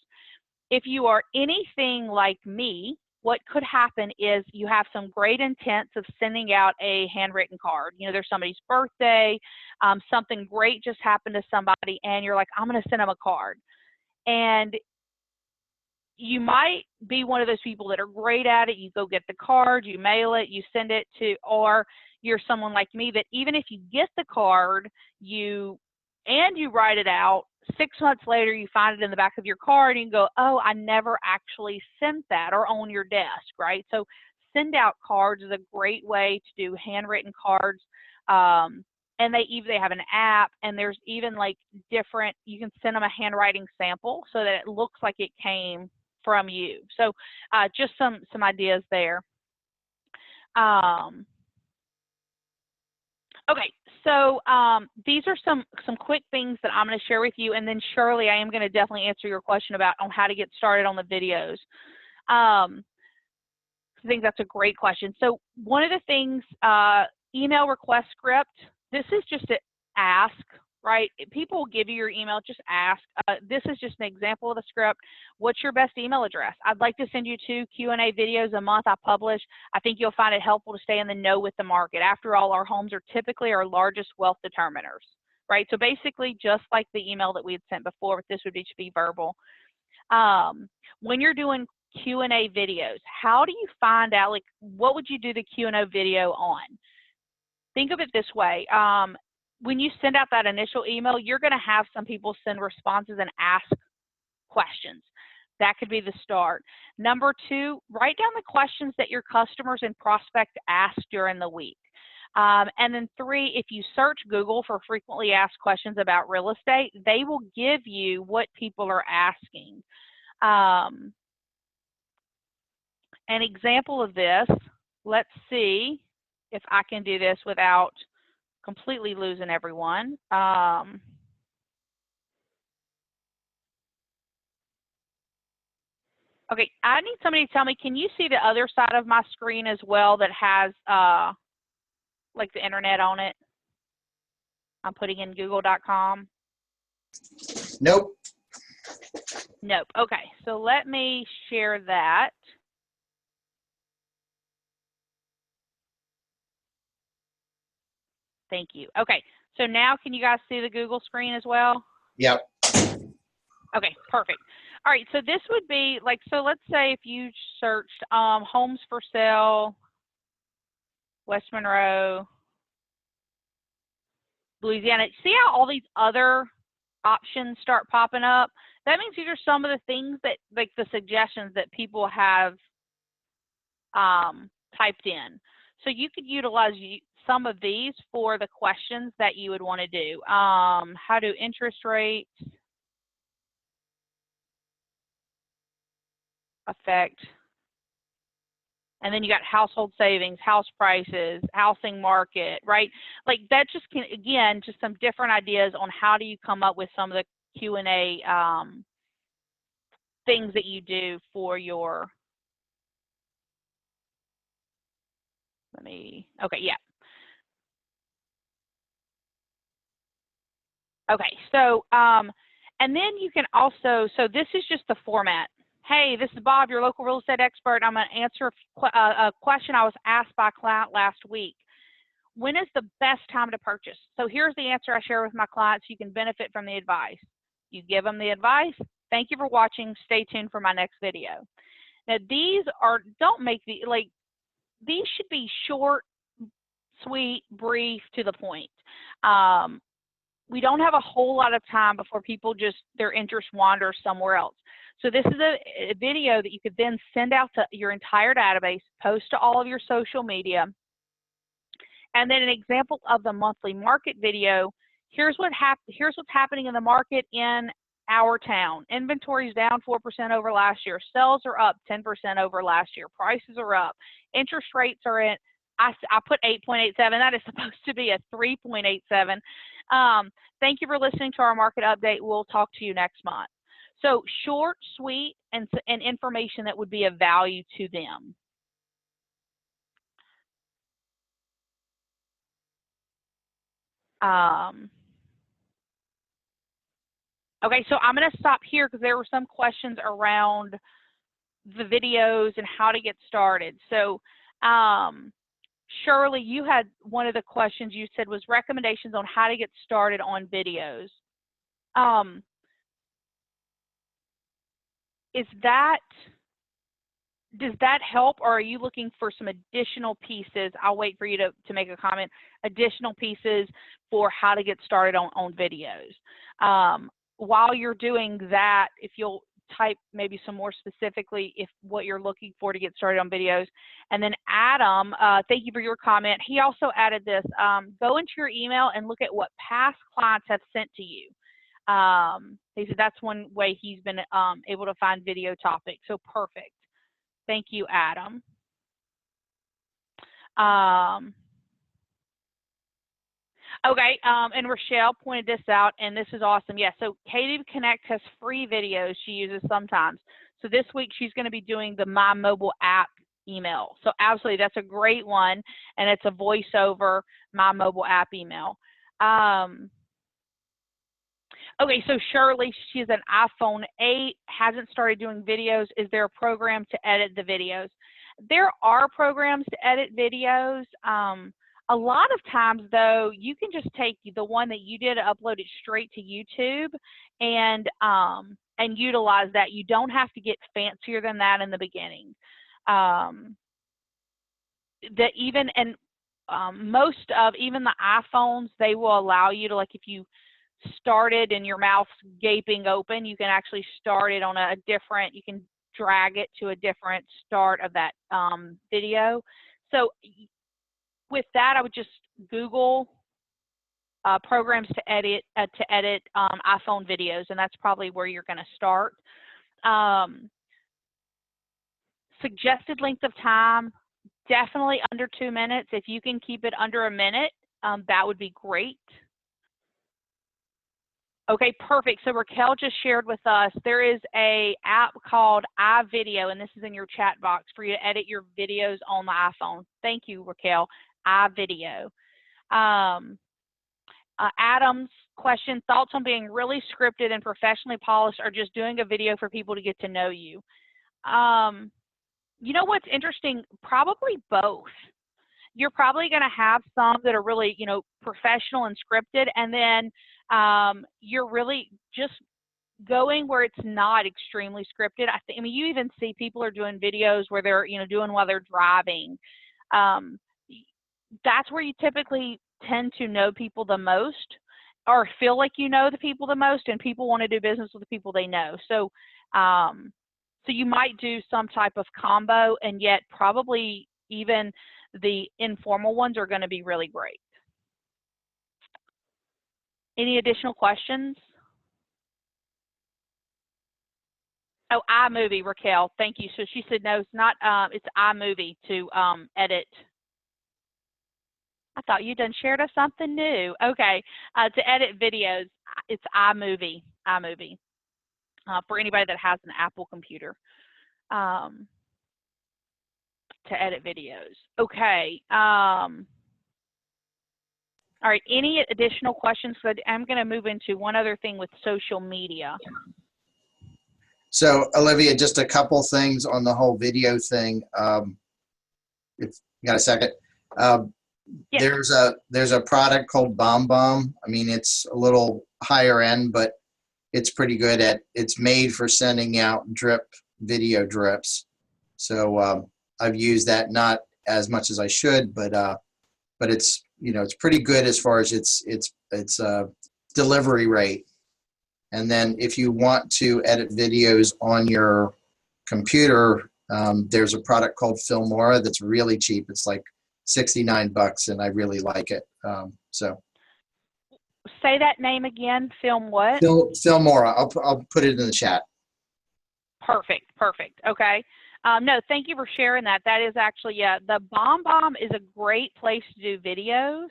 If you are anything like me, what could happen is you have some great intents of sending out a handwritten card. There's somebody's birthday, something great just happened to somebody, and you're like, I'm going to send them a card. And you might be one of those people that are great at it. You go get the card, you mail it, you send it to, or you're someone like me that even if you get the card, you write it out, 6 months later, you find it in the back of your card and you go, oh, I never actually sent that, or on your desk, right? So send out cards is a great way to do handwritten cards. And they have an app, and there's even like different, you can send them a handwriting sample so that it looks like it came from you. So just some ideas there. Okay, so these are some quick things that I'm going to share with you, and then Shirley, I am going to definitely answer your question on how to get started on the videos. I think that's a great question. So one of the things, email request script, this is just to ask, right? People will give you your email, just ask. This is just an example of the script. What's your best email address? I'd like to send you 2 Q&A videos a month I publish. I think you'll find it helpful to stay in the know with the market. After all, our homes are typically our largest wealth determiners, right? So basically, just like the email that we had sent before, but this would just be verbal. When you're doing Q&A videos, how do you find out, like, what would you do the Q&A video on? Think of it this way. When you send out that initial email, you're going to have some people send responses and ask questions. That could be the start. Number 2, write down the questions that your customers and prospects ask during the week. And then 3, if you search Google for frequently asked questions about real estate, they will give you what people are asking. An example of this, let's see if I can do this without completely losing everyone. Okay, I need somebody to tell me, can you see the other side of my screen as well that has like the internet on it? I'm putting in google.com. Nope. Nope. Okay, so let me share that. Thank you. Okay, so now can you guys see the Google screen as well? Yep. Okay, perfect. All right, so this would be like, so let's say if you searched homes for sale, West Monroe, Louisiana. See how all these other options start popping up? That means these are some of the things that, like the suggestions that people have typed in. So you could utilize some of these for the questions that you would want to do. How do interest rates affect? And then you got household savings, house prices, housing market, right? Like that just can, again, just some different ideas on how do you come up with some of the Q&A things that you do for your, okay, yeah. Okay, so, and then you can also, so this is just the format. Hey, this is Bob, your local real estate expert. I'm going to answer a question I was asked by a client last week. When is the best time to purchase? So here's the answer I share with my clients. You can benefit from the advice. You give them the advice. Thank you for watching. Stay tuned for my next video. Now these are, don't make the, like, these should be short, sweet, brief, to the point. We don't have a whole lot of time before people just, their interest wanders somewhere else. So this is a video that you could then send out to your entire database, post to all of your social media. And then an example of the monthly market video. Here's what's happening in the market in our town. Inventory is down 4% over last year. Sales are up 10% over last year. Prices are up. Interest rates are in, I put 8.87. That is supposed to be a 3.87. Thank you for listening to our market update. We'll talk to you next month. So short, sweet, and information that would be of value to them. Okay, so I'm going to stop here because there were some questions around the videos and how to get started. So Shirley, you had one of the questions you said was recommendations on how to get started on videos. Does that help, or are you looking for some additional pieces? I'll wait for you to make a comment. Additional pieces for how to get started on videos. While you're doing that, if you'll type maybe some more specifically if what you're looking for to get started on videos. And then Adam, thank you for your comment. He also added this, go into your email and look at what past clients have sent to you. He said that's one way he's been able to find video topics. So perfect. Thank you, Adam. Okay, and Rochelle pointed this out, and this is awesome. Yeah, so Katie Connect has free videos she uses sometimes. So this week she's going to be doing the My Mobile app email. So absolutely, that's a great one, and it's a voiceover My Mobile app email. Okay, so Shirley, she's an iPhone 8, hasn't started doing videos. Is there a program to edit the videos? There are programs to edit videos. A lot of times, though, you can just take the one that you did, upload it straight to YouTube, and utilize that. You don't have to get fancier than that in the beginning. Most of even the iPhones, they will allow you to, like, if you started and your mouth's gaping open, you can actually start it on a different, you can drag it to a different start of that video. So with that, I would just Google programs to edit iPhone videos, and that's probably where you're going to start. Suggested length of time, definitely under 2 minutes. If you can keep it under a minute, that would be great. Okay, perfect. So Raquel just shared with us, there is a app called iVideo, and this is in your chat box for you to edit your videos on the iPhone. Thank you, Raquel. iVideo. Adam's question, thoughts on being really scripted and professionally polished or just doing a video for people to get to know you? You know what's interesting? Probably both. You're probably going to have some that are really, you know, professional and scripted, and then you're really just going where it's not extremely scripted. I mean, you even see people are doing videos where they're, you know, doing while they're driving. That's where you typically tend to know people the most, or feel like you know the people the most, and people want to do business with the people they know. So, so you might do some type of combo, and yet probably even the informal ones are going to be really great. Any additional questions? Oh, iMovie, Raquel, thank you. So she said no, it's not. It's iMovie to edit. I thought you done shared us something new. Okay, to edit videos, it's iMovie. iMovie for anybody that has an Apple computer. To edit videos. Okay. All right. Any additional questions? So I'm going to move into one other thing with social media. So Olivia, just a couple things on the whole video thing. If you got a second, Yes. there's a product called BombBomb. I mean, it's a little higher end, but it's pretty good at. It's made for sending out video drips. So I've used that, not as much as I should, but it's, you know, it's pretty good as far as its delivery rate. And then if you want to edit videos on your computer, there's a product called Filmora that's really cheap. It's like $69, and I really like it. So say that name again. Film what? Filmora. I'll put it in the chat. Perfect. Perfect. Okay. No, thank you for sharing that. That is actually, yeah, the BombBomb is a great place to do videos.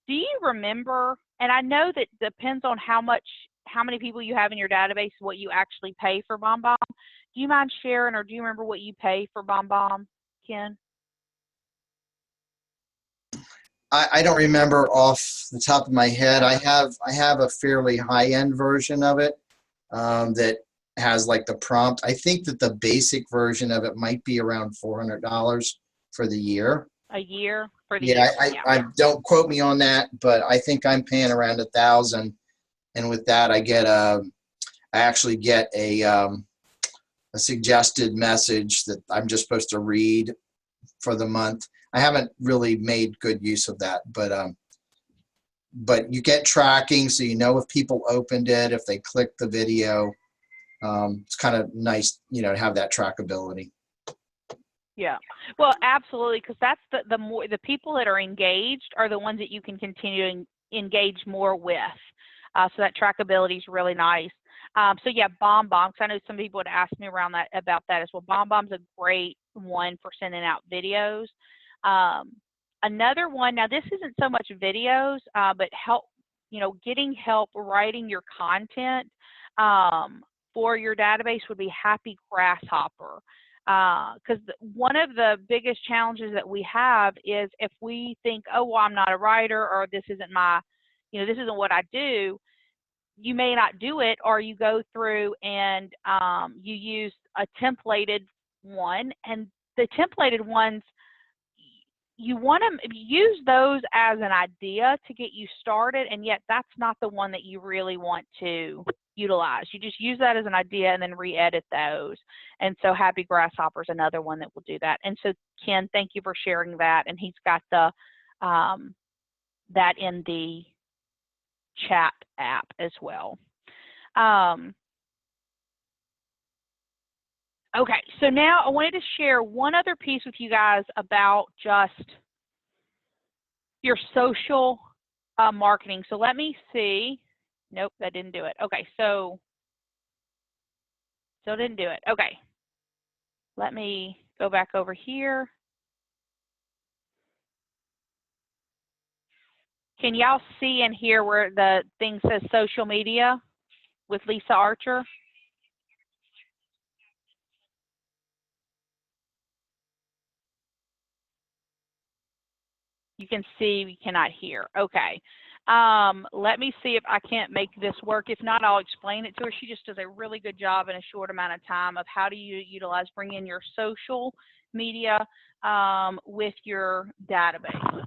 Do you remember, and I know that depends on how many people you have in your database, what you actually pay for BombBomb. Do you mind sharing, or do you remember what you pay for BombBomb, Ken? I don't remember off the top of my head. I have a fairly high-end version of it that has like the prompt. I think that the basic version of it might be around $400 for the year. A year for the Yeah, year. I don't quote me on that, but I think I'm paying around $1,000, and with that I actually get a suggested message that I'm just supposed to read for the month. I haven't really made good use of that, but you get tracking, so you know if people opened it, if they clicked the video. It's kind of nice, you know, to have that trackability. Yeah, well, absolutely, because that's the people that are engaged are the ones that you can continue to engage more with. So that trackability is really nice. So yeah, BombBomb, because I know some people would ask me about that as well. BombBomb's a great one for sending out videos. Another one, now this isn't so much videos, but getting help writing your content for your database would be Happy Grasshopper. Because one of the biggest challenges that we have is if we think, oh, well, I'm not a writer, or this isn't this isn't what I do, you may not do it, or you go through and you use a templated one, and the templated ones, you want to use those as an idea to get you started, and yet that's not the one that you really want to utilize. You just use that as an idea and then re-edit those. And so Happy Grasshopper is another one that will do that. And so Ken, thank you for sharing that, and he's got the that in the chat app as well. Okay, so now I wanted to share one other piece with you guys about just your social marketing. So let me see. Nope, that didn't do it. Okay, so still didn't do it. Okay, let me go back over here. Can y'all see and hear where the thing says social media with Lisa Archer? You can see, we cannot hear. Okay. Let me see if I can't make this work. If not, I'll explain it to her. She just does a really good job in a short amount of time of how do you utilize, bring in your social media with your database.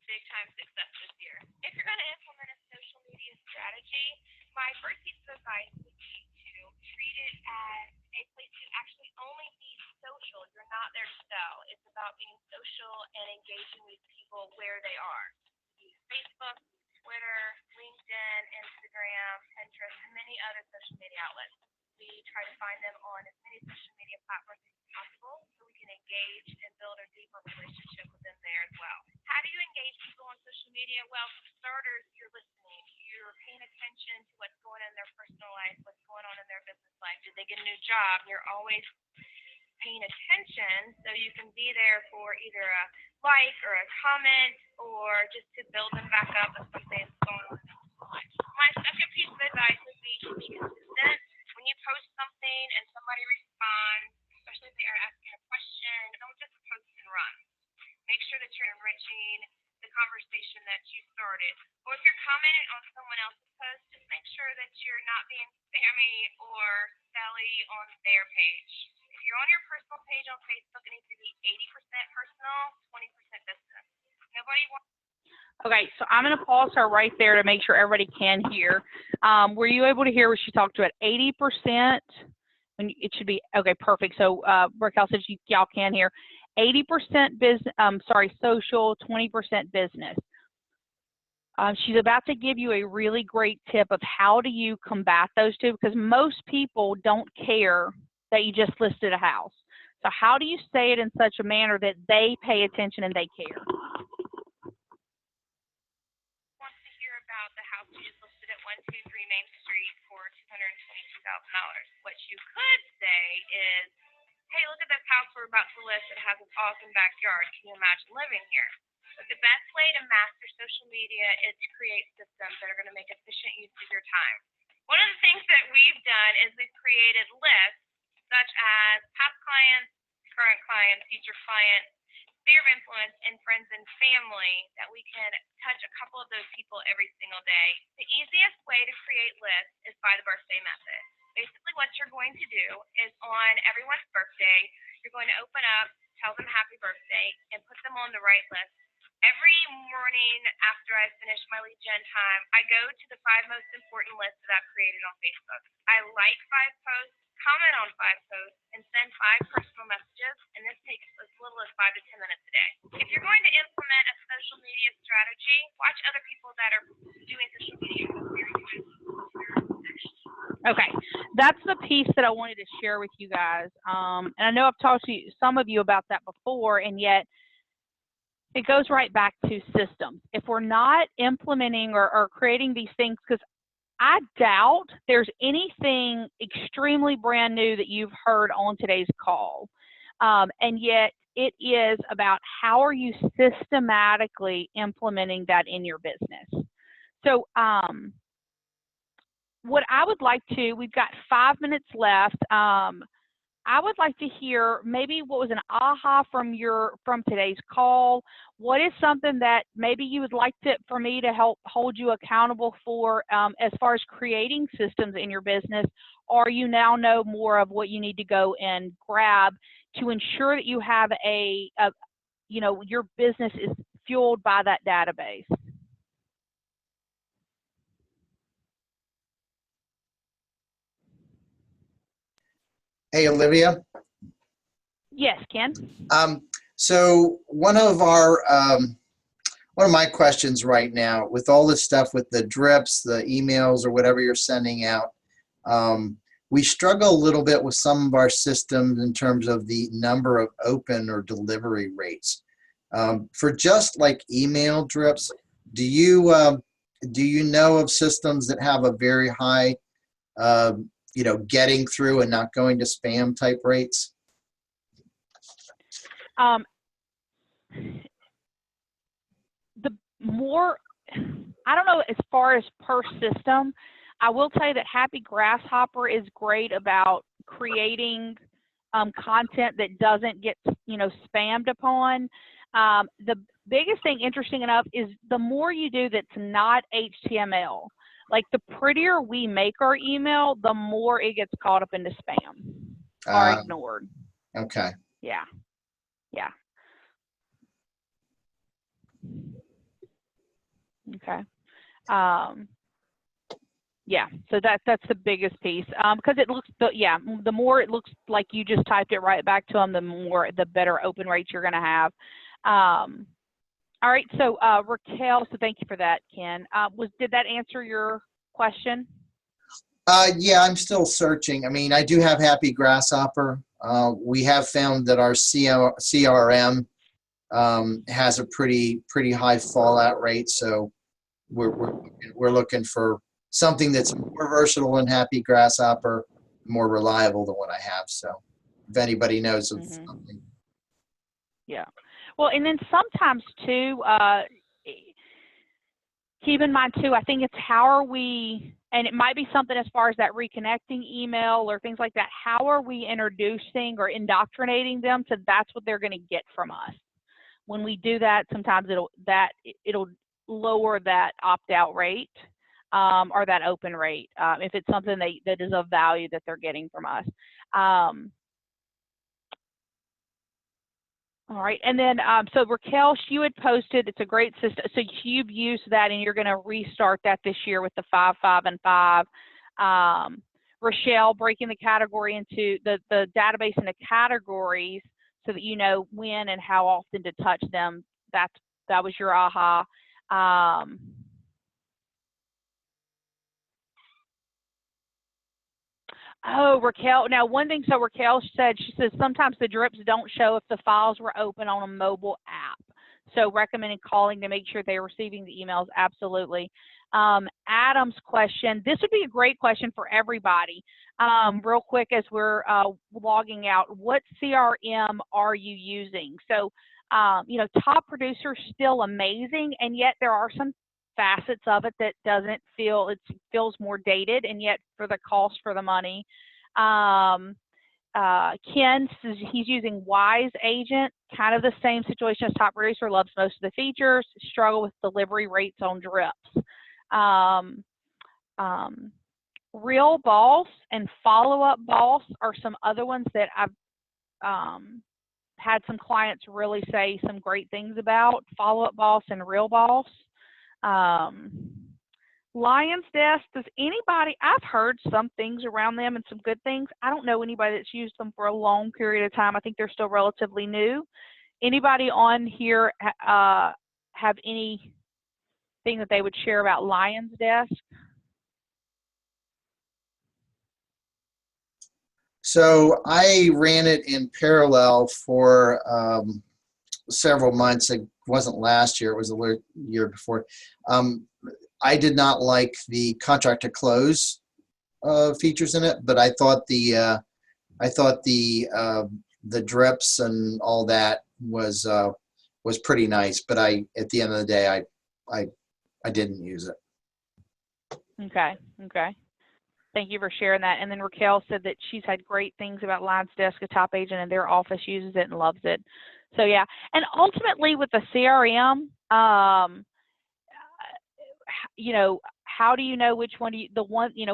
Big time success this year. If you're going to implement a social media strategy, my first piece of advice would be to treat it as a place to actually only be social. You're not there to sell. It's about being social and engaging with people where they are. Use Facebook, Twitter, LinkedIn, Instagram, Pinterest, and many other social media outlets. We try to find them on as many social media platforms as possible so we can engage and build a deeper relationship with them there as well. How do you engage people on social media? Well, for starters, you're listening. You're paying attention to what's going on in their personal life, what's going on in their business life. Did they get a new job? You're always paying attention so you can be there for either a like or a comment or just to build them back up if something's going on. My second piece of advice would be to be consistent. When you post something and somebody responds, especially if they are asking a question, don't just post and run. Make sure that you're enriching the conversation that you started. Or if you're commenting on someone else's post, just make sure that you're not being spammy or selly on their page. If you're on your personal page on Facebook, it needs to be 80% personal, 20% business. Nobody wants. Okay, so I'm going to pause her right there to make sure everybody can hear. Were you able to hear what she talked about? 80%? When it should be, okay, perfect. So Raquel says y'all can hear. 80% business, social, 20% business. She's about to give you a really great tip of how do you combat those two, because most people don't care that you just listed a house. So how do you say it in such a manner that they pay attention and they care? Wants to hear about the house you just listed at 123 Main Street for $222,000. What you could say is, hey, look at this house we're about to list. It has an awesome backyard. Can you imagine living here? But the best way to master social media is to create systems that are going to make efficient use of your time. One of the things that we've done is we've created lists such as past clients, current clients, future clients, sphere of influence, and friends and family that we can touch a couple of those people every single day. The easiest way to create lists is by the birthday method. Basically what you're going to do is on everyone's birthday, you're going to open up, tell them happy birthday, and put them on the right list. Every morning after I finish my lead gen time, I go to the 5 most important lists that I've created on Facebook. I like 5 posts, comment on 5 posts, and send 5 personal messages, and this takes as little as 5 to 10 minutes a day. If you're going to implement a social media strategy, watch other people that are doing social media. Okay, that's the piece that I wanted to share with you guys. And I know I've talked to some of you about that before, and yet it goes right back to systems. If we're not implementing or creating these things, because I doubt there's anything extremely brand new that you've heard on today's call. And yet it is about how are you systematically implementing that in your business. So what I would like to, we've got 5 minutes left. I would like to hear maybe what was an aha from today's call. What is something that maybe you would like for me to help hold you accountable for as far as creating systems in your business, or you now know more of what you need to go and grab to ensure that you have your business is fueled by that database? Hey, Olivia. Yes, Ken. So one of my questions right now, with all this stuff with the drips, the emails, or whatever you're sending out, we struggle a little bit with some of our systems in terms of the number of open or delivery rates. For just like email drips, do you know of systems that have a very high getting through and not going to spam type rates? more, I don't know as far as per system. I will tell you that Happy Grasshopper is great about creating content that doesn't get, you know, spammed upon. The biggest thing, interesting enough, is the more you do that's not HTML, like the prettier we make our email, the more it gets caught up into spam or ignored. Okay. Yeah. Yeah. Okay. Yeah, so that's the biggest piece, because it looks, the more it looks like you just typed it right back to them, the better open rates you're going to have. All right, so Raquel, so thank you for that, Ken. Did that answer your question? Yeah, I'm still searching. I mean, I do have Happy Grasshopper. We have found that our CRM has a pretty high fallout rate, so we're looking for something that's more versatile than Happy Grasshopper, more reliable than what I have. So if anybody knows of something. Yeah. Well, and then sometimes too, keep in mind too, I think it's how are we, and it might be something as far as that reconnecting email or things like that, how are we introducing or indoctrinating them to that's what they're going to get from us? When we do that, sometimes it'll lower that opt-out rate or that open rate if it's something that is of value that they're getting from us. All right, and then so Raquel, she had posted, it's a great system. So you've used that and you're going to restart that this year with the 5, 5, and 5. Rochelle, breaking the category into the database into categories so that you know when and how often to touch them. That was your aha. Oh, Raquel. Now, one thing, so Raquel said, she says sometimes the drips don't show if the files were open on a mobile app. So recommending calling to make sure they're receiving the emails. Absolutely. Adam's question, this would be a great question for everybody. Real quick as we're logging out, what CRM are you using? So, you know, Top Producer still amazing, and yet there are some facets of it that doesn't feel, it feels more dated, and yet for the cost for the money. Ken says he's using Wise Agent, kind of the same situation as Top Producer, loves most of the features, struggle with delivery rates on drips. Real Boss and Follow Up Boss are some other ones that I've had some clients really say some great things about. Follow Up Boss and Real Boss. Lion's Desk, does anybody, I've heard some things around them and some good things. I don't know anybody that's used them for a long period of time. I think they're still relatively new. Anybody on here have anything that they would share about Lion's Desk? So I ran it in parallel for several months. It wasn't last year, it was the year before. I did not like the contract to close features in it, but I thought the drips and all that was pretty nice. But at the end of the day, I didn't use it. Okay. Thank you for sharing that. And then Raquel said that she's had great things about Lion's Desk, a top agent, and their office uses it and loves it. So yeah, and ultimately with the CRM, you know, how do you know which one to use,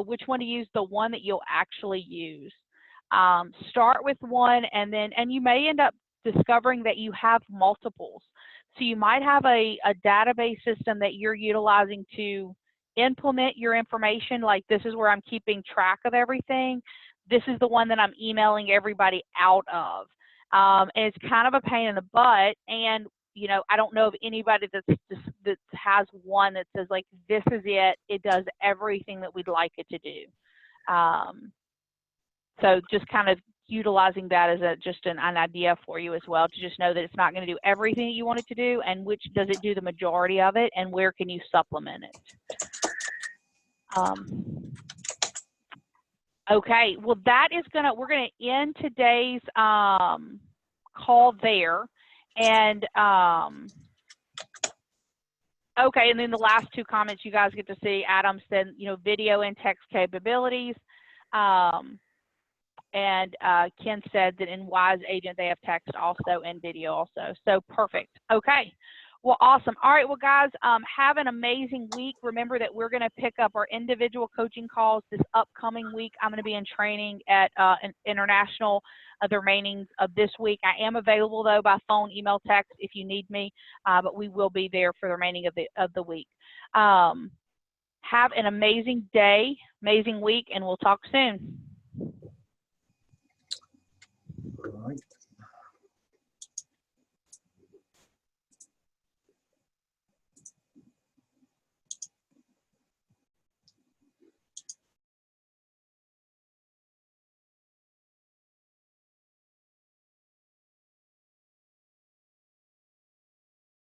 which one to use, the one that you'll actually use? Start with one, and you may end up discovering that you have multiples. So you might have a database system that you're utilizing to implement your information, like this is where I'm keeping track of everything. This is the one that I'm emailing everybody out of. And it's kind of a pain in the butt. And, you know, I don't know of anybody that has one that says, like, this is it. It does everything that we'd like it to do. So just kind of utilizing that as just an idea for you as well, to just know that it's not going to do everything you want it to do, and which does it do the majority of it, and where can you supplement it. Okay, well we're gonna end today's call there, and Okay, and then the last two comments you guys get to see, Adam said, you know, video and text capabilities. And Ken said that in Wise Agent, they have text also and video also. So perfect. Okay. Well, awesome. All right. Well, guys, have an amazing week. Remember that we're going to pick up our individual coaching calls this upcoming week. I'm going to be in training at an international the remaining of this week. I am available, though, by phone, email, text if you need me, but we will be there for the remaining of the week. Have an amazing day, amazing week, and we'll talk soon. All right.